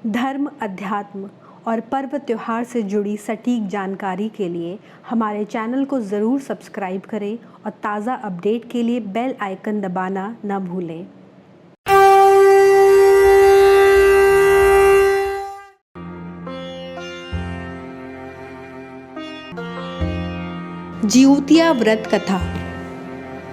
धर्म, अध्यात्म और पर्व त्योहार से जुड़ी सटीक जानकारी के लिए हमारे चैनल को ज़रूर सब्सक्राइब करें और ताज़ा अपडेट के लिए बेल आइकन दबाना न भूलें। जिउतिया व्रत कथा।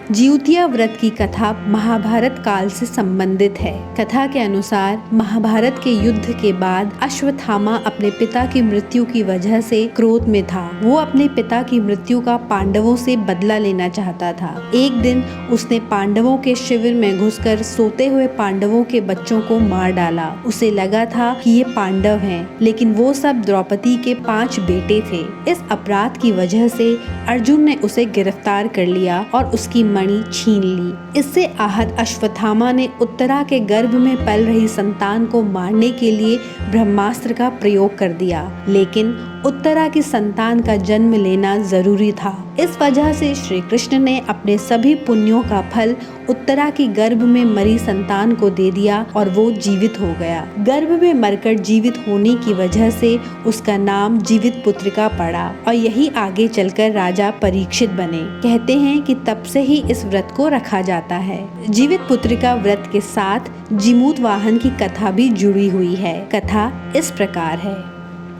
जिउतिया व्रत की कथा महाभारत काल से संबंधित है। कथा के अनुसार महाभारत के युद्ध के बाद अश्वत्थामा अपने पिता की मृत्यु की वजह से क्रोध में था। वो अपने पिता की मृत्यु का पांडवों से बदला लेना चाहता था। एक दिन उसने पांडवों के शिविर में घुसकर सोते हुए पांडवों के बच्चों को मार डाला। उसे लगा था कि ये पांडव हैं, लेकिन वो सब द्रौपदी के 5 बेटे थे। इस अपराध की वजह से अर्जुन ने उसे गिरफ्तार कर लिया और उसकी मणि छीन ली। इससे आहत अश्वत्थामा ने उत्तरा के गर्भ में पल रही संतान को मारने के लिए ब्रह्मास्त्र का प्रयोग कर दिया, लेकिन उत्तरा की संतान का जन्म लेना जरूरी था। इस वजह से श्री कृष्ण ने अपने सभी पुण्यों का फल उत्तरा की गर्भ में मरी संतान को दे दिया और वो जीवित हो गया। गर्भ में मरकर जीवित होने की वजह से उसका नाम जीवित पुत्रिका पड़ा और यही आगे चलकर राजा परीक्षित बने। कहते हैं कि तब से ही इस व्रत को रखा जाता है। जीवित पुत्रिका व्रत के साथ जीमूत वाहन की कथा भी जुड़ी हुई है। कथा इस प्रकार है।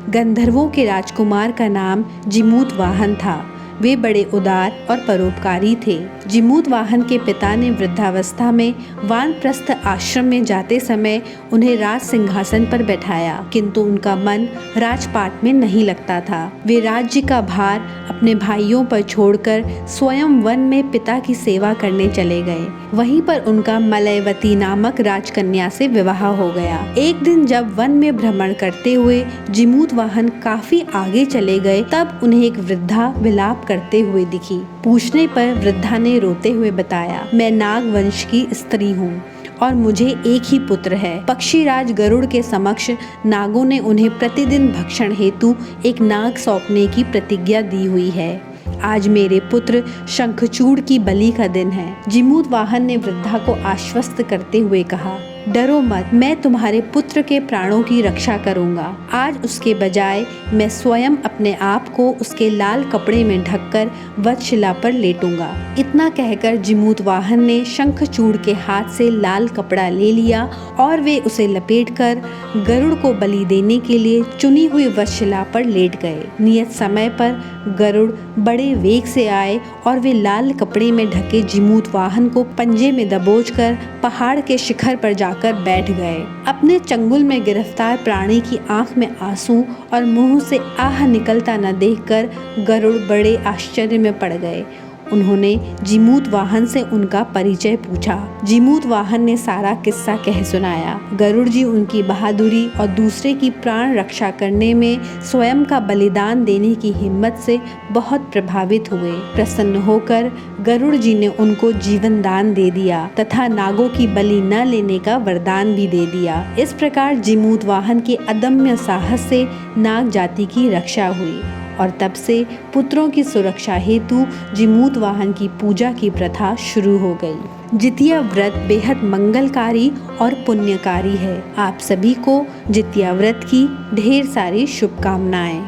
गंधर्वों के राजकुमार का नाम जीमूत वाहन था। वे बड़े उदार और परोपकारी थे। जीमूत वाहन के पिता ने वृद्धावस्था में वानप्रस्थ आश्रम में जाते समय उन्हें राज सिंहासन पर बैठाया, किंतु उनका मन राजपाट में नहीं लगता था। वे राज्य का भार अपने भाइयों पर छोड़कर स्वयं वन में पिता की सेवा करने चले गए। वहीं पर उनका मलयवती नामक राजकन्या से विवाह हो गया। एक दिन जब वन में भ्रमण करते हुए जीमूत वाहन काफी आगे चले गए, तब उन्हें एक वृद्धा विलाप करते हुए दिखी। पूछने पर वृद्धा ने रोते हुए बताया, मैं नाग वंश की स्त्री हूँ और मुझे एक ही पुत्र है। पक्षीराज गरुड़ के समक्ष नागों ने उन्हें प्रतिदिन भक्षण हेतु एक नाग सौंपने की प्रतिज्ञा दी हुई है। आज मेरे पुत्र शंखचूड़ की बलि का दिन है। जीमूत वाहन ने वृद्धा को आश्वस्त करते हुए कहा, डरो मत, मैं तुम्हारे पुत्र के प्राणों की रक्षा करूंगा। आज उसके बजाय मैं स्वयं अपने आप को उसके लाल कपड़े में ढककर वधशिला पर लेटूंगा। इतना कहकर जीमूत वाहन ने शंखचूड़ के हाथ से लाल कपड़ा ले लिया और वे उसे लपेटकर गरुड़ को बलि देने के लिए चुनी हुई वधशिला पर लेट गए। नियत समय पर गरुड़ बड़े वेग से आए और वे लाल कपड़े में ढके जीमूत वाहन को पंजे में दबोचकर पहाड़ के शिखर पर जाकर बैठ गए। अपने चंगुल में गिरफ्तार प्राणी की आंख में आंसू और मुंह से आह निकलता न देखकर गरुड़ बड़े आश्चर्य में पड़ गए। उन्होंने जीमूत वाहन से उनका परिचय पूछा। जीमूत वाहन ने सारा किस्सा कह सुनाया। गरुड़ जी उनकी बहादुरी और दूसरे की प्राण रक्षा करने में स्वयं का बलिदान देने की हिम्मत से बहुत प्रभावित हुए। प्रसन्न होकर गरुड़ जी ने उनको जीवन दान दे दिया तथा नागों की बलि न लेने का वरदान भी दे दिया। इस प्रकार जीमूत वाहन के अदम्य साहस से नाग जाति की रक्षा हुई और तब से पुत्रों की सुरक्षा हेतु जीमूत वाहन की पूजा की प्रथा शुरू हो गई। जितिया व्रत बेहद मंगलकारी और पुण्यकारी है। आप सभी को जितिया व्रत की ढेर सारी शुभकामनाएं।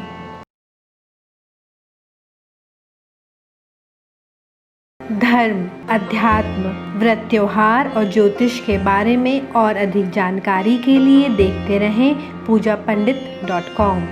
धर्म, अध्यात्म, व्रत त्योहार और ज्योतिष के बारे में और अधिक जानकारी के लिए देखते रहें पूजापंडित.com।